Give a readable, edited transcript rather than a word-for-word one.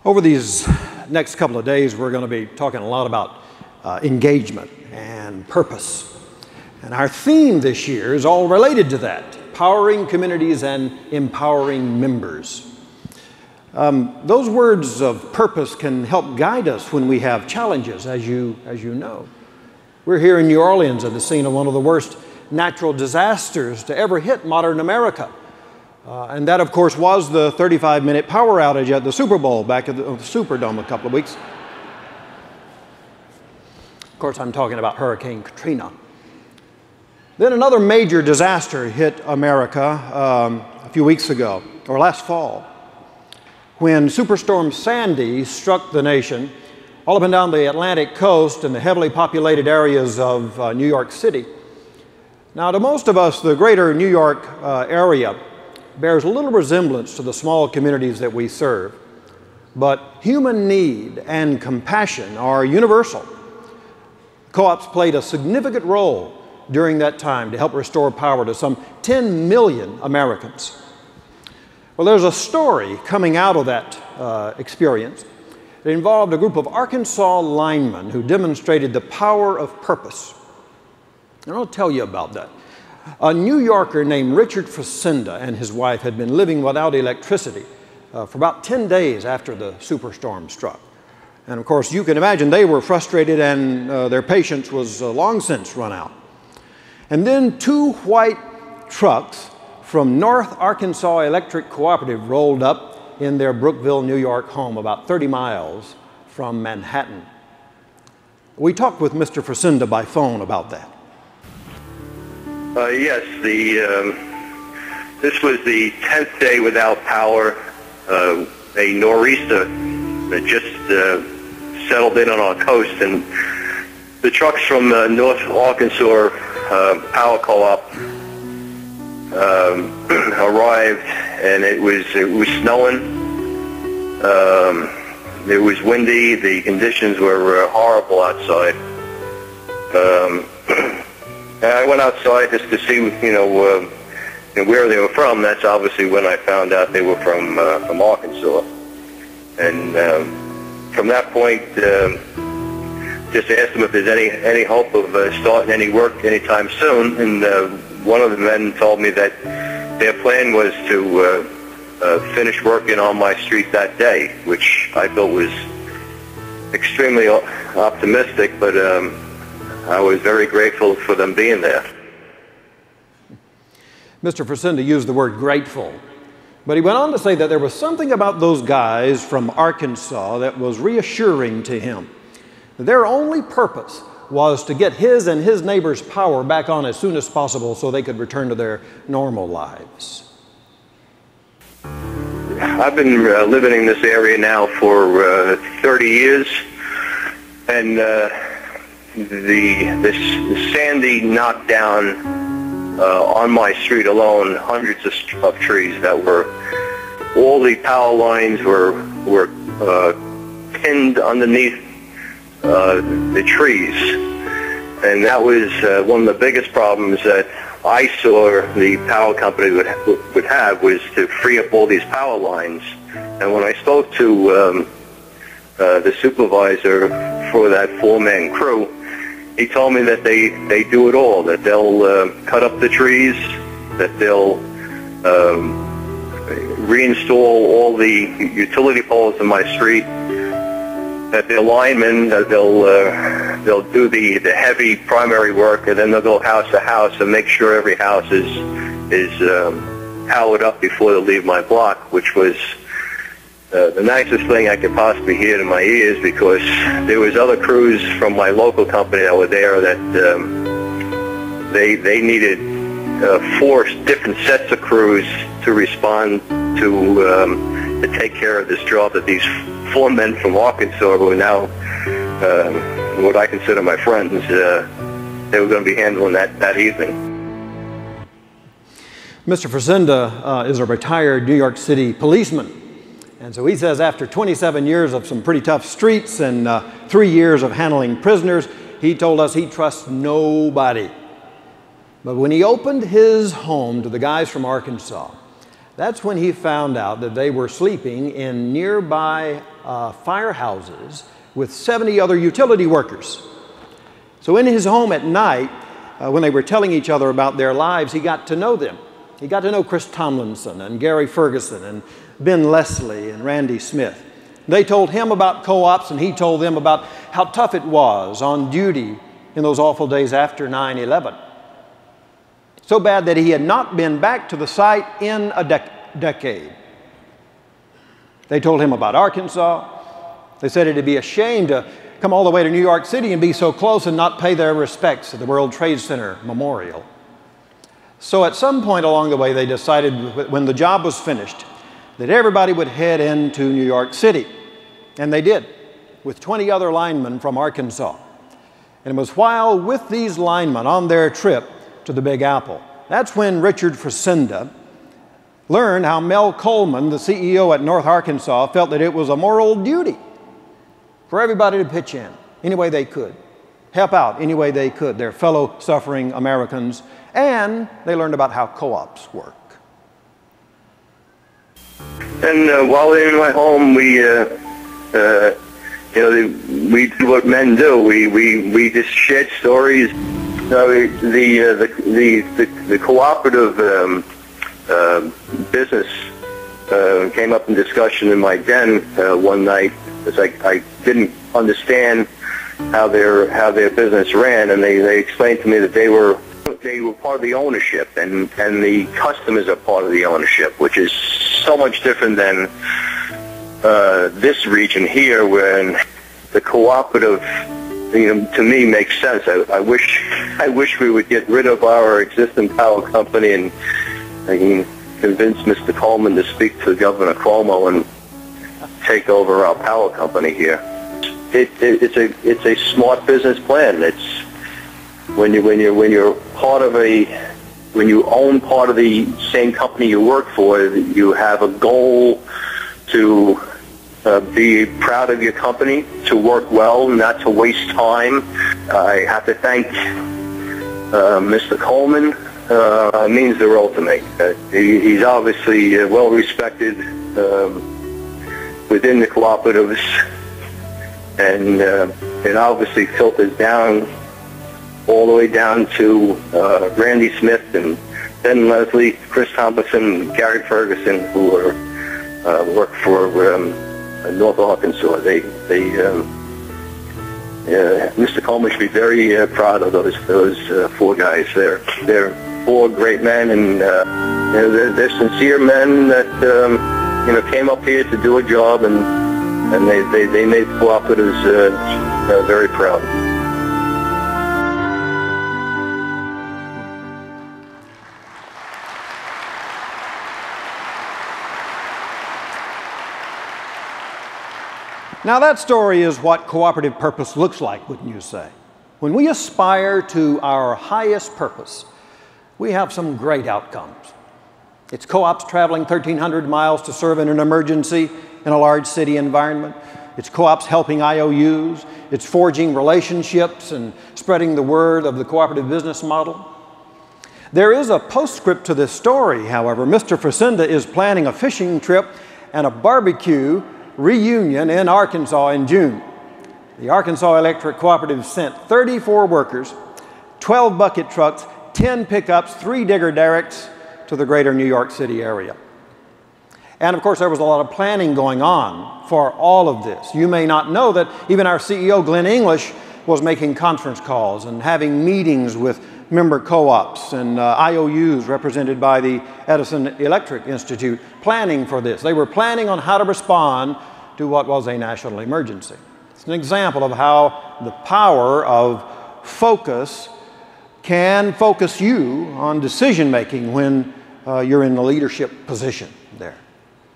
Over these next couple of days, we're going to be talking a lot about engagement and purpose. And our theme this year is all related to that: powering communities and empowering members. Those words of purpose can help guide us when we have challenges, as you know. We're here in New Orleans at the scene of one of the worst natural disasters to ever hit modern America. And that, of course, was the 35-minute power outage at the Super Bowl back at the Superdome a couple of weeks. Of course, I'm talking about Hurricane Katrina. Then another major disaster hit America a few weeks ago, or last fall, when Superstorm Sandy struck the nation all up and down the Atlantic coast and the heavily populated areas of New York City. Now, to most of us, the greater New York area bears little resemblance to the small communities that we serve. But human need and compassion are universal. Co-ops played a significant role during that time to help restore power to some 10 million Americans. Well, there's a story coming out of that experience. It involved a group of Arkansas linemen who demonstrated the power of purpose. And I'll tell you about that. A New Yorker named Richard Facenda and his wife had been living without electricity for about 10 days after the superstorm struck. And of course, you can imagine they were frustrated, and their patience was long since run out. And then two white trucks from North Arkansas Electric Cooperative rolled up in their Brookville, New York home, about 30 miles from Manhattan. We talked with Mr. Facenda by phone about that. Yes, this was the 10th day without power. A nor'easter that just settled in on our coast, and the trucks from North Arkansas Power Co-op arrived, and it was snowing. It was windy. The conditions were horrible outside. And I went outside just to see, where they were from. That's obviously when I found out they were from Arkansas. And from that point, just asked them if there's any hope of starting any work anytime soon. And one of the men told me that their plan was to finish working on my street that day, which I thought was extremely optimistic, but I was very grateful for them being there. Mr. Facenda used the word grateful, but he went on to say that there was something about those guys from Arkansas that was reassuring to him. Their only purpose was to get his and his neighbors' power back on as soon as possible so they could return to their normal lives. I've been living in this area now for 30 years, and this Sandy knocked down on my street alone hundreds of trees that were, all the power lines were pinned underneath the trees. And that was one of the biggest problems that I saw the power company would have, was to free up all these power lines. And when I spoke to the supervisor for that four-man crew, he told me that they do it all, that they'll cut up the trees, that they'll reinstall all the utility poles in my street, that their linemen, they'll do the heavy primary work, and then they'll go house to house and make sure every house is powered up before they leave my block, which was the nicest thing I could possibly hear in my ears, because there was other crews from my local company that were there that they needed 4 different sets of crews to respond to take care of this job that these 4 men from Arkansas, who are now what I consider my friends, they were going to be handling that evening. Mr. Facenda is a retired New York City policeman. And so he says after 27 years of some pretty tough streets and 3 years of handling prisoners, he told us he trusts nobody. But when he opened his home to the guys from Arkansas, That's when he found out that they were sleeping in nearby firehouses with 70 other utility workers. So in his home at night, when they were telling each other about their lives, he got to know them. He got to know Chris Tomlinson and Gary Ferguson and Ben Leslie and Randy Smith. They told him about co-ops, and he told them about how tough it was on duty in those awful days after 9/11. So bad that he had not been back to the site in a decade. They told him about Arkansas. They said it'd be a shame to come all the way to New York City and be so close and not pay their respects at the World Trade Center Memorial. So at some point along the way, they decided when the job was finished that everybody would head into New York City. And they did, with 20 other linemen from Arkansas. And it was while with these linemen on their trip to the Big Apple, that's when Richard Frisenda learned how Mel Coleman, the CEO at North Arkansas, felt that it was a moral duty for everybody to pitch in any way they could, help out any way they could, their fellow suffering Americans, and they learned about how co-ops work. And while in my home, we do what men do. We just shared stories. The cooperative business came up in discussion in my den one night, because I didn't understand how their business ran, and they explained to me that they were part of the ownership, and the customers are part of the ownership, which is so much different than this region here, where the cooperative, to me, makes sense. I wish we would get rid of our existing power company, and I can convince Mr. Coleman to speak to Governor Cuomo and take over our power company here. It's a smart business plan. It's when you own part of the same company you work for, you have a goal to be proud of your company, to work well, not to waste time. I have to thank Mr. Coleman. It means the world to me. He's obviously well respected within the cooperatives, and it obviously filters down all the way down to Randy Smith and Ben Leslie, Chris Tomlinson, Gary Ferguson, who work for North Arkansas. Mr. Coleman should be very proud of those four guys. They're four great men, and they're sincere men that came up here to do a job, and they made cooperatives very proud. Now that story is what cooperative purpose looks like, wouldn't you say? When we aspire to our highest purpose, we have some great outcomes. It's co-ops traveling 1,300 miles to serve in an emergency in a large city environment. It's co-ops helping IOUs. It's forging relationships and spreading the word of the cooperative business model. There is a postscript to this story, however. Mr. Frisenda is planning a fishing trip and a barbecue reunion in Arkansas in June. The Arkansas Electric Cooperative sent 34 workers, 12 bucket trucks, 10 pickups, 3 digger derricks to the greater New York City area. And of course, there was a lot of planning going on for all of this. You may not know that even our CEO, Glenn English, was making conference calls and having meetings with member co-ops and IOUs represented by the Edison Electric Institute, planning for this. They were planning on how to respond to what was a national emergency. It's an example of how the power of focus can focus you on decision making when you're in the leadership position there.